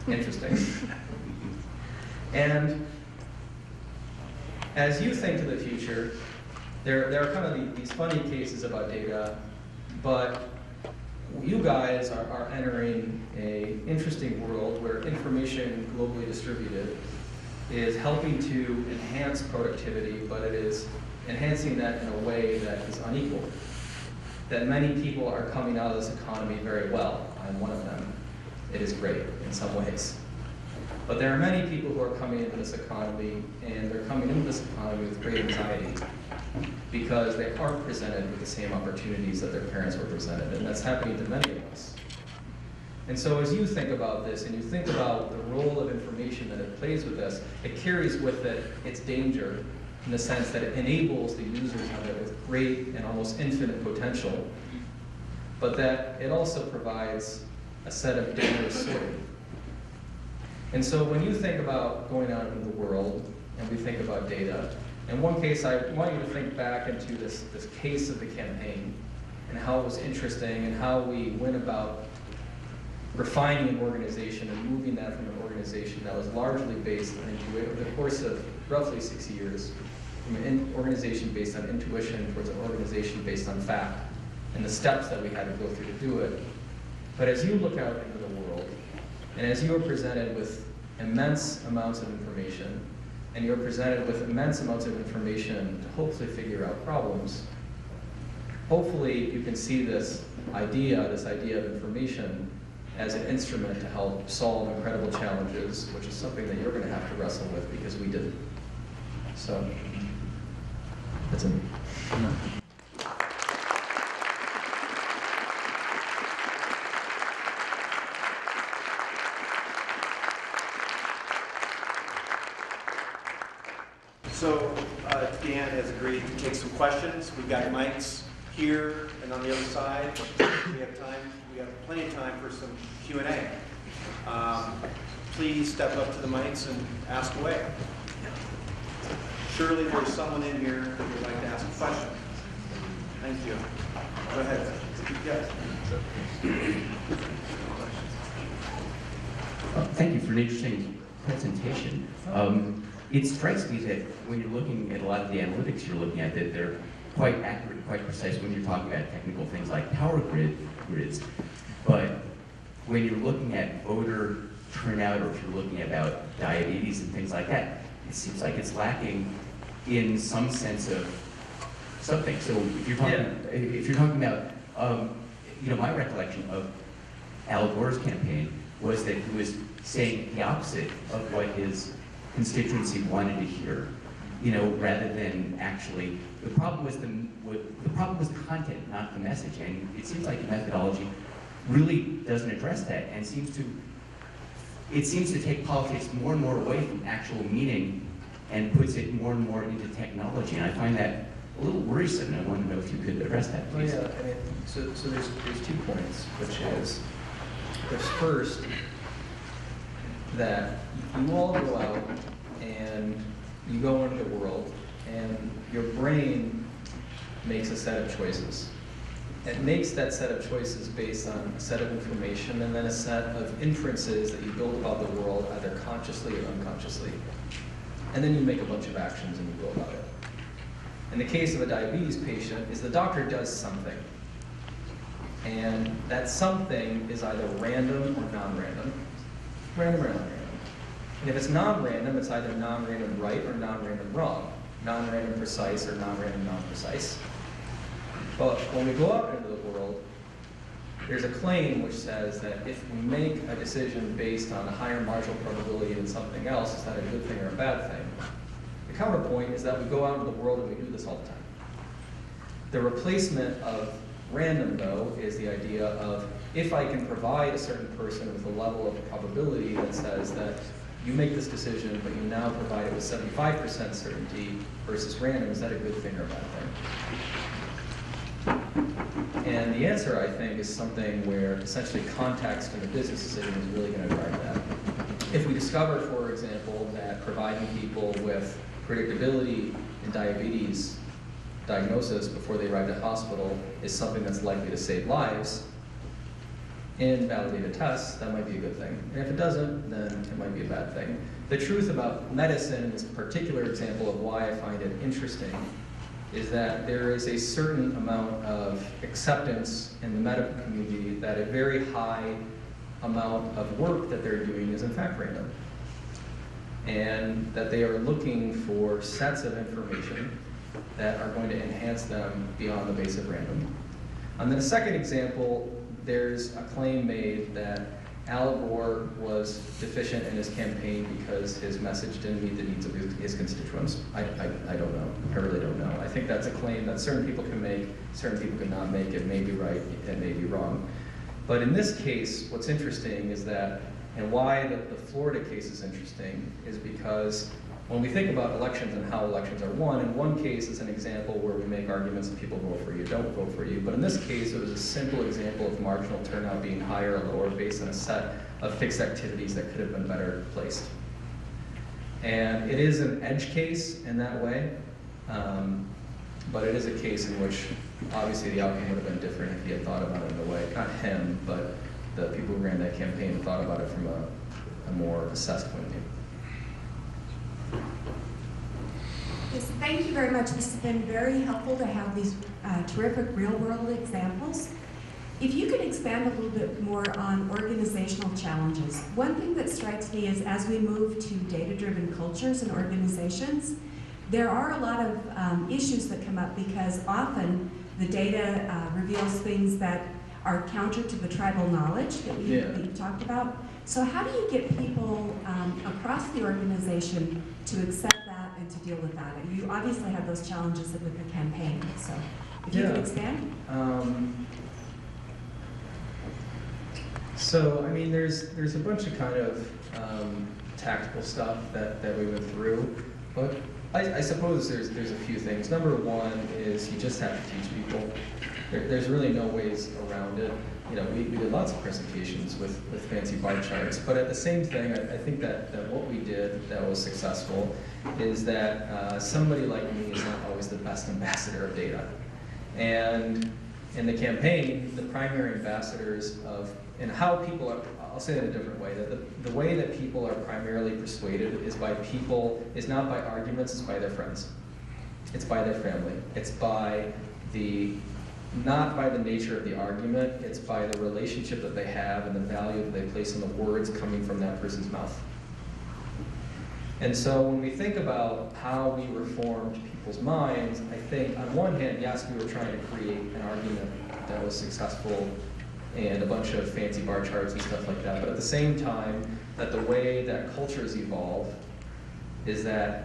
Interesting. And as you think to the future, there are kind of these funny cases about data, but you guys are entering an interesting world where information globally distributed is helping to enhance productivity, but it is enhancing that in a way that is unequal. That many people are coming out of this economy very well. I'm one of them. It is great in some ways. But there are many people who are coming into this economy, and they're coming into this economy with great anxiety because they aren't presented with the same opportunities that their parents were presented, and that's happening to many of us. And so as you think about this, and you think about the role of information that it plays with this, it carries with it its danger in the sense that it enables the users of it with great and almost infinite potential, but that it also provides a set of dangerous sorting. And so when you think about going out into the world, and we think about data, in one case I want you to think back into this case of the campaign, and how it was interesting, and how we went about refining an organization and moving that from an organization that was largely based on over the course of roughly 6 years, from an organization based on intuition towards an organization based on fact, and the steps that we had to go through to do it. But as you look out into the world, and as you are presented with immense amounts of information, and you're presented with immense amounts of information to hopefully figure out problems, hopefully you can see this idea of information as an instrument to help solve incredible challenges, which is something that you're going to have to wrestle with because we didn't. So, that's it. So Dan has agreed to take some questions. We've got mics here and on the other side. We have time. We have plenty of time for some Q&A. Please step up to the mics and ask away. Surely there's someone in here who would like to ask a question. Thank you. Go ahead. Yes. Thank you for an interesting presentation. It strikes me that when you're looking at a lot of the analytics you're looking at, that they're quite accurate and quite precise when you're talking about technical things like power grids. But when you're looking at voter turnout, or if you're looking about diabetes and things like that, it seems like it's lacking in some sense of something. So if you're talking about, my recollection of Al Gore's campaign was that he was saying the opposite of what his constituency wanted to hear, rather than actually, the problem was the content, not the message. And it seems like the methodology really doesn't address that and seems to it seems to take politics more and more away from actual meaning and puts it more and more into technology. And I find that a little worrisome. I want to know if you could address that, Well, please. yeah, I mean, so there's 2 points, which is, there's first, that you all go out and you go into the world, and your brain makes a set of choices. It makes that set of choices based on a set of information and then a set of inferences that you build about the world, either consciously or unconsciously. And then you make a bunch of actions and you go about it. In the case of a diabetes patient, is the doctor does something. And that something is either random or non-random. Random or non-random. And if it's non-random, it's either non-random right or non-random wrong. Non-random precise or non-random non-precise. But when we go out into the world, there's a claim which says that if we make a decision based on a higher marginal probability than something else, is that a good thing or a bad thing? The counterpoint is that we go out into the world and we do this all the time. The replacement of random, though, is the idea of if I can provide a certain person with a level of probability that says that you make this decision, but you now provide it with 75% certainty versus random, is that a good thing or a bad thing? And the answer, I think, is something where essentially context in the business decision is really going to drive that. If we discover, for example, that providing people with predictability in diabetes diagnosis before they arrive at hospital is something that's likely to save lives in validated tests, that might be a good thing. And if it doesn't, then it might be a bad thing. The truth about medicine in this particular example of why I find it interesting is that there is a certain amount of acceptance in the medical community that a very high amount of work that they're doing is in fact random. And that they are looking for sets of information that are going to enhance them beyond the base of random. And then a second example, there's a claim made that Al Gore was deficient in his campaign because his message didn't meet the needs of his constituents. I don't know. I really don't know. I think that's a claim that certain people can make, certain people cannot make. It may be right, it may be wrong. But in this case, what's interesting is that, and why the Florida case is interesting, is because when we think about elections and how elections are won, in one case it's an example where we make arguments that people vote for you, don't vote for you. But in this case, it was a simple example of marginal turnout being higher or lower based on a set of fixed activities that could have been better placed. And it is an edge case in that way, but it is a case in which obviously the outcome would have been different if he had thought about it in a way, not him, but the people who ran that campaign thought about it from a more assessed point of view. Yes, thank you very much. This has been very helpful to have these terrific real-world examples. If you could expand a little bit more on organizational challenges. One thing that strikes me is as we move to data-driven cultures and organizations, there are a lot of issues that come up because often the data reveals things that are counter to the tribal knowledge that you talked about. So how do you get people across the organization to accept that and to deal with that? You obviously have those challenges with the campaign, so if you could expand. So, I mean, there's a bunch of kind of tactical stuff that we went through, but I suppose there's a few things. Number one is you just have to teach people. There's really no ways around it. You know, we did lots of presentations with fancy bar charts, but at the same thing, I think that what we did that was successful is that somebody like me is not always the best ambassador of data. And in the campaign, the primary ambassadors of, and how people are, I'll say that a different way, that the way that people are primarily persuaded is by people, is not by arguments, it's by their friends. It's by their family. It's by not by the nature of the argument, it's by the relationship that they have and the value that they place on the words coming from that person's mouth. And so when we think about how we reformed people's minds, I think on one hand, yes, we were trying to create an argument that was successful and a bunch of fancy bar charts and stuff like that, but at the same time, that the way that cultures evolve is that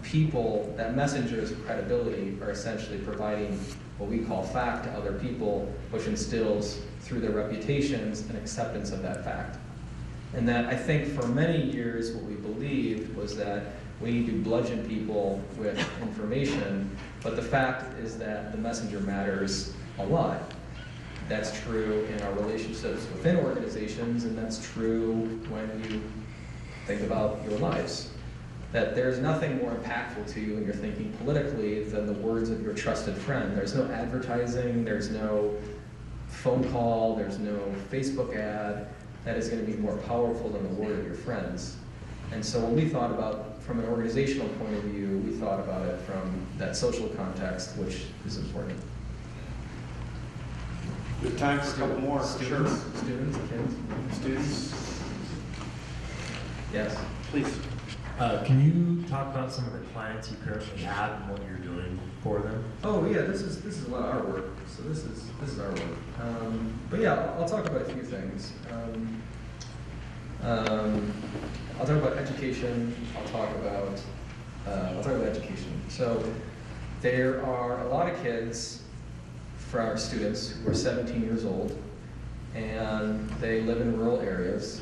people, that messengers of credibility are essentially providing what we call fact to other people, which instills through their reputations an acceptance of that fact. And that I think for many years what we believed was that we need to bludgeon people with information, but the fact is that the messenger matters a lot. That's true in our relationships within organizations, and that's true when you think about your lives. That there's nothing more impactful to you when you're thinking politically than the words of your trusted friend. There's no advertising, there's no phone call, there's no Facebook ad that is going to be more powerful than the word of your friends. And so when we thought about, from an organizational point of view, we thought about it from that social context, which is important. We have time for a couple more, for sure. Students, kids? Students, Yes. please. Can you talk about some of the clients you currently have and what you're doing for them? Oh yeah, this is a lot of our work. So this is our work. But yeah, I'll talk about a few things. I'll talk about education. I'll talk about education. So there are a lot of kids for our students who are 17 years old, and they live in rural areas.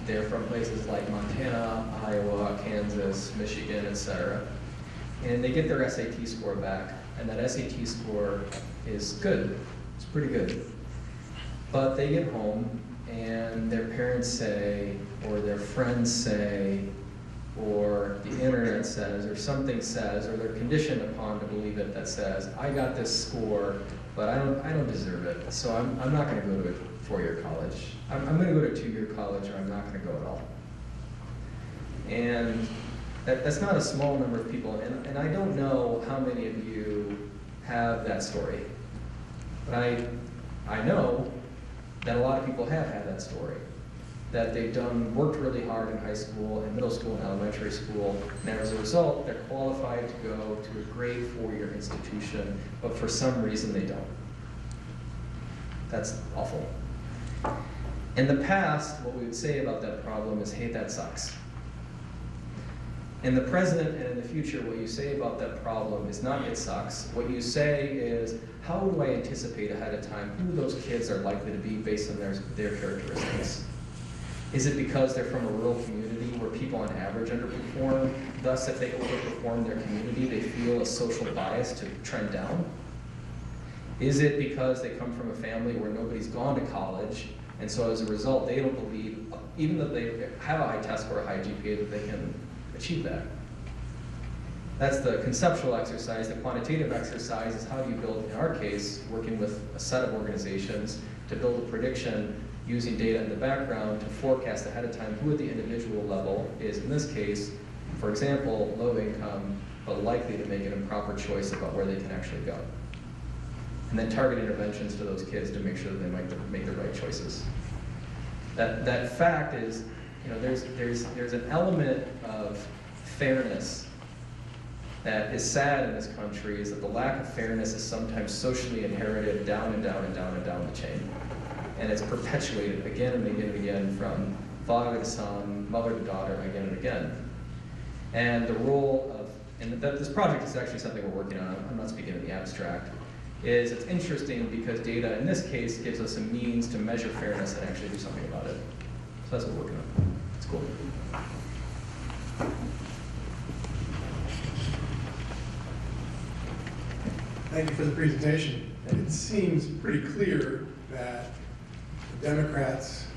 They're from places like Montana, Iowa, Kansas, Michigan, etc. And they get their SAT score back, and that SAT score is good. It's pretty good. But they get home, and their parents say, or their friends say, or the internet says, or something says, or they're conditioned upon to believe it that says, I got this score, but I don't deserve it, so I'm not going to go to a four-year college. I'm going to go to a two-year college, or I'm not going to go at all. And that's not a small number of people, and I don't know how many of you have that story. But I know that a lot of people have had that story. That they've worked really hard in high school and middle school and elementary school, and as a result, they're qualified to go to a great four-year institution, but for some reason they don't. That's awful. In the past, what we would say about that problem is, hey, that sucks. In the present and in the future, what you say about that problem is not it sucks. What you say is, how do I anticipate ahead of time who those kids are likely to be based on their characteristics? Is it because they're from a rural community where people on average underperform? Thus, if they overperform their community, they feel a social bias to trend down? Is it because they come from a family where nobody's gone to college, and so as a result, they don't believe, even though they have a high test score, a high GPA, that they can achieve that? That's the conceptual exercise. The quantitative exercise is how do you build, in our case, working with a set of organizations to build a prediction using data in the background to forecast ahead of time who at the individual level is, in this case, for example, low income, but likely to make an improper choice about where they can actually go. And then target interventions to those kids to make sure that they make the right choices. That fact is, there's an element of fairness that is sad in this country, is that the lack of fairness is sometimes socially inherited down and down and down and down the chain. And it's perpetuated again and again and again from father to son, mother to daughter, again and again. And the role of, and this project is actually something we're working on, I'm not speaking in the abstract, is it's interesting because data in this case gives us a means to measure fairness and actually do something about it. So that's what we're working on. It's cool. Thank you for the presentation. It seems pretty clear that the Democrats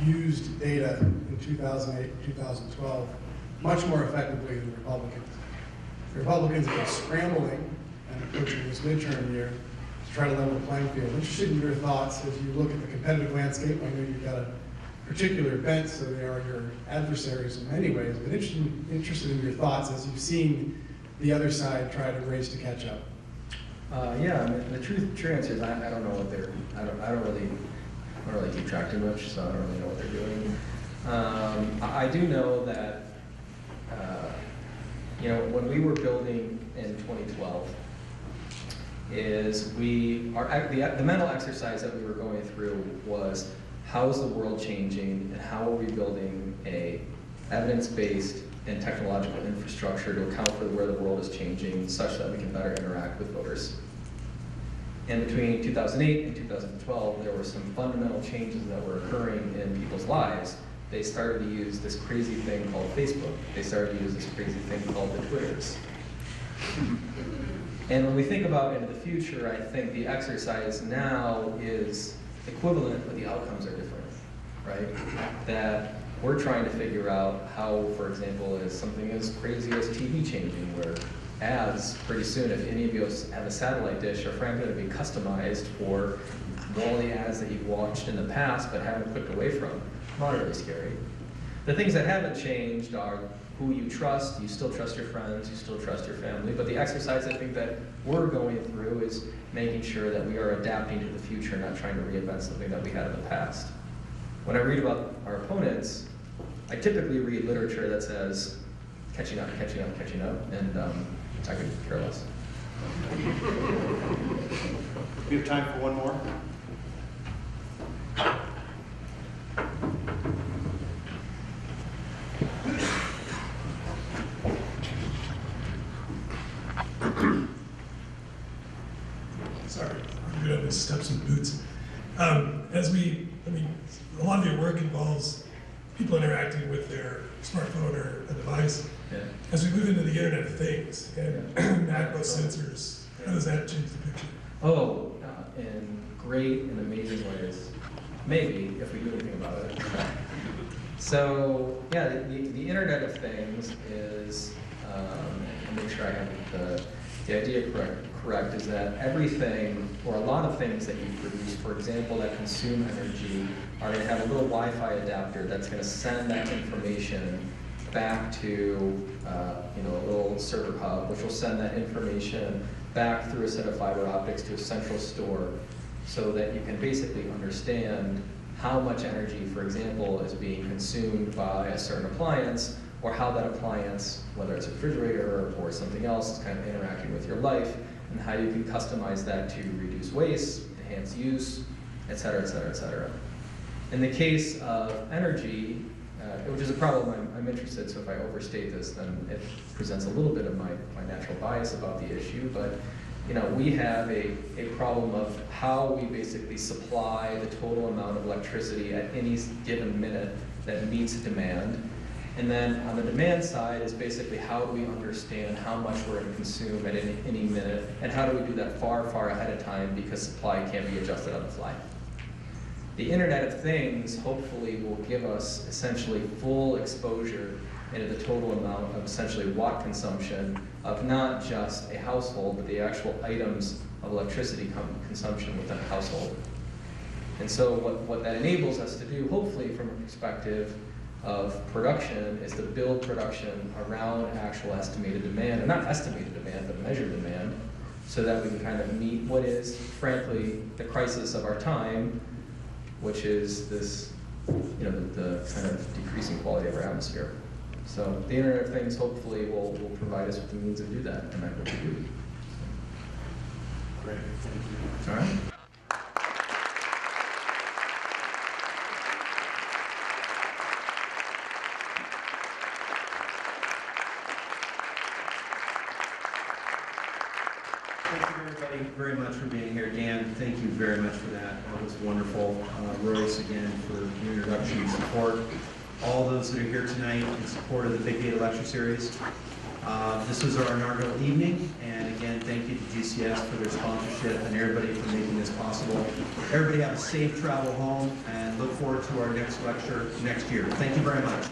used data in 2008, 2012 much more effectively than Republicans. The Republicans have been scrambling and approaching this midterm year to try to level the playing field. Interested in your thoughts as you look at the competitive landscape. I know you've got a particular bent, so they are your adversaries in many ways, but interested in your thoughts as you've seen the other side try to race to catch up. Yeah, I mean, the true answer is I don't know what they're, I don't really keep track too much, so I don't really know what they're doing. I do know that, when we were building in 2012, the mental exercise that we were going through was, how is the world changing, and how are we building a evidence-based and technological infrastructure to account for where the world is changing such that we can better interact with voters. And between 2008 and 2012, there were some fundamental changes that were occurring in people's lives. They started to use this crazy thing called Facebook. They started to use this crazy thing called the Twitters. And when we think about into the future, I think the exercise now is equivalent, but the outcomes are different, right? That we're trying to figure out how, for example, is something as crazy as TV changing, where ads, pretty soon, if any of you have a satellite dish, are frankly going to be customized for all the ads that you've watched in the past but haven't clicked away from. Not really scary. The things that haven't changed are who you trust. You still trust your friends, you still trust your family, but the exercise I think that we're going through is making sure that we are adapting to the future, not trying to reinvent something that we had in the past. When I read about our opponents, I typically read literature that says, catching up, catching up, catching up, and I could care less. We have time for one more. Sorry, I'm good at the steps and boots. A lot of your work involves people interacting with their smartphone or a device. Yeah. As we move into the Internet of Things and macro sensors, how does that change the picture? Oh, in great and amazing ways. Maybe, if we do anything about it. So, yeah, the Internet of Things is, I'll make sure I have the idea correct, is that everything, or a lot of things that you produce, for example, that consume energy, are going to have a little Wi-Fi adapter that's going to send that information back to a little server hub, which will send that information back through a set of fiber optics to a central store, so that you can basically understand how much energy, for example, is being consumed by a certain appliance, or how that appliance, whether it's a refrigerator or something else, is kind of interacting with your life, and how you can customize that to reduce waste, enhance use, et cetera, et cetera, et cetera. In the case of energy, which is a problem I'm interested, so if I overstate this, then it presents a little bit of my natural bias about the issue, but we have a problem of how we basically supply the total amount of electricity at any given minute that meets demand. And then on the demand side is basically how do we understand how much we're going to consume at any minute, and how do we do that far, far ahead of time, because supply can't be adjusted on the fly. The Internet of Things hopefully will give us essentially full exposure into the total amount of essentially watt consumption of not just a household, but the actual items of electricity consumption within a household. And so what that enables us to do, hopefully from a perspective of production, is to build production around actual estimated demand, or not estimated demand, but measured demand, so that we can kind of meet what is, frankly, the crisis of our time, which is this, the kind of decreasing quality of our atmosphere. So the Internet of Things hopefully will provide us with the means to do that, and I hope we do. Great, thank you. All right. Thank you everybody very much for being here. Dan, thank you very much for that. That was wonderful. Royce, again, for your introduction and support. All those that are here tonight in support of the Big Data Lecture Series. This was our inaugural evening, and again, thank you to GCS for their sponsorship and everybody for making this possible. Everybody have a safe travel home, and look forward to our next lecture next year. Thank you very much.